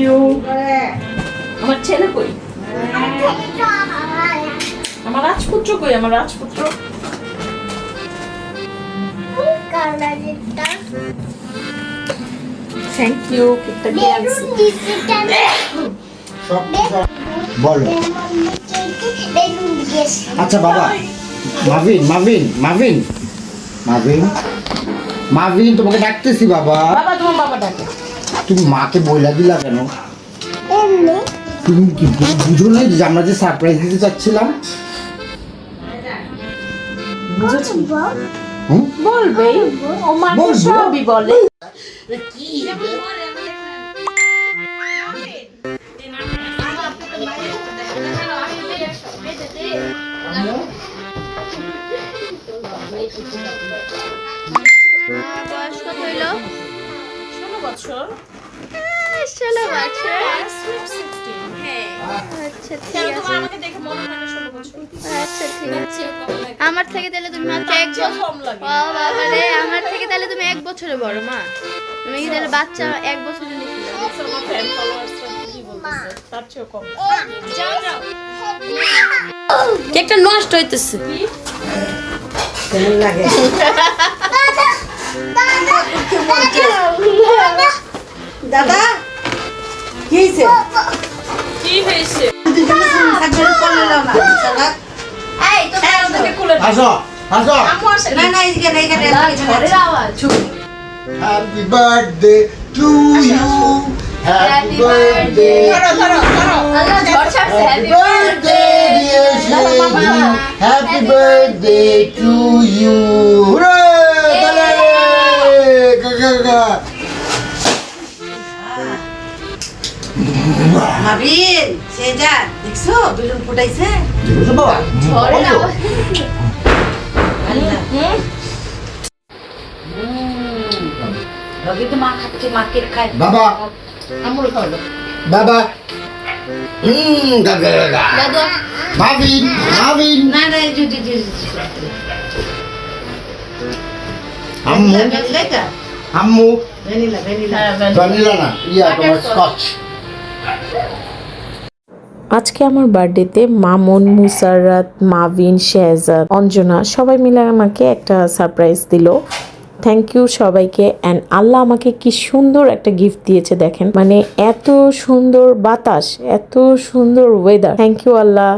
You. আমার ছেলে কই? আমার রাজপুত্র কই? আমার রাজপুত্র থ্যাংক ইউ। কেকটা কে আনছে? বলো। আচ্ছা বাবা, মাভিন মাভিন মাভিন মাভিন মাভিন তোমাকে ডাকতেছি বাবা। বাবা, তোমার বাবা ডাকে। তুমি মাকে বইলা দিলা কেন? তুমি কি বুঝো না যে আমরা যে সারপ্রাইজ দিতে চাচ্ছিলাম? বুঝেছি। হুম? বলবে ও মানে বলবো। সবই বলে। বয়স কত হইল? 16 বছর। 16 বছর। হ্যাঁ। আচ্ছা ঠিক আছে। আমাকে দেখে মনে হয় না 16 বছর। আচ্ছা ঠিক আছে। আমার থেকে তাহলে তুমি মাত্র এক বাচ্চা বছর। কম লাগে। ও বাবা রে, আমার থেকে তাহলে তুমি 1 বছরের বড় মা। তুমি কি তাহলে বাচ্চা 1 বছরের নিছিল? আমার ফ্যান ফলোয়ার্সরা কি বলতেছে? তার চেয়েও কম। যাও যাও। কেকটা নষ্ট হইতেছে। কেমন লাগে? দাদা কি হয়েছে? কি হয়েছে? এই তো ওদেরকে খুলে দাও। আসো আসো। আম্মু আসে। না না এখানে এখানে ঘরের আওয়াজ। Happy birthday to you, happy birthday, ধরো ধরো ধরো। আল্লাহ ঝড় ছাড়ছে। Happy birthday dear Sheji, happy birthday to you. Hurray তালে কাকা কাকা। মাবিন সেজা দেখছো বেলুন ফুটাইছে দেখছো বাবা? ঝড়ের আওয়াজ। আল্লাহ রবি তো মা খাচ্ছে মা কেক খায় বাবা আম্মুর খাওয়ালো। বাবা কাকা কাকা। দাদু মাভিন মাভিন না না এই যে আম্মু ভ্যানিলা আম্মু ভ্যানিলা ভ্যানিলা হ্যাঁ, ভ্যানিলা না ইয়া তোমার স্কচ। আজকে আমার বার্থডেতে মামুন, মুসাররাত, মাভিন, শেহজাদ, অঞ্জনা সবাই মিলে আমাকে একটা সারপ্রাইজ দিল। থ্যাংক ইউ সবাইকে। অ্যান্ড আল্লাহ আমাকে কি সুন্দর একটা গিফট দিয়েছে দেখেন, মানে এত সুন্দর বাতাস, এত সুন্দর ওয়েদার। Thank you Allah.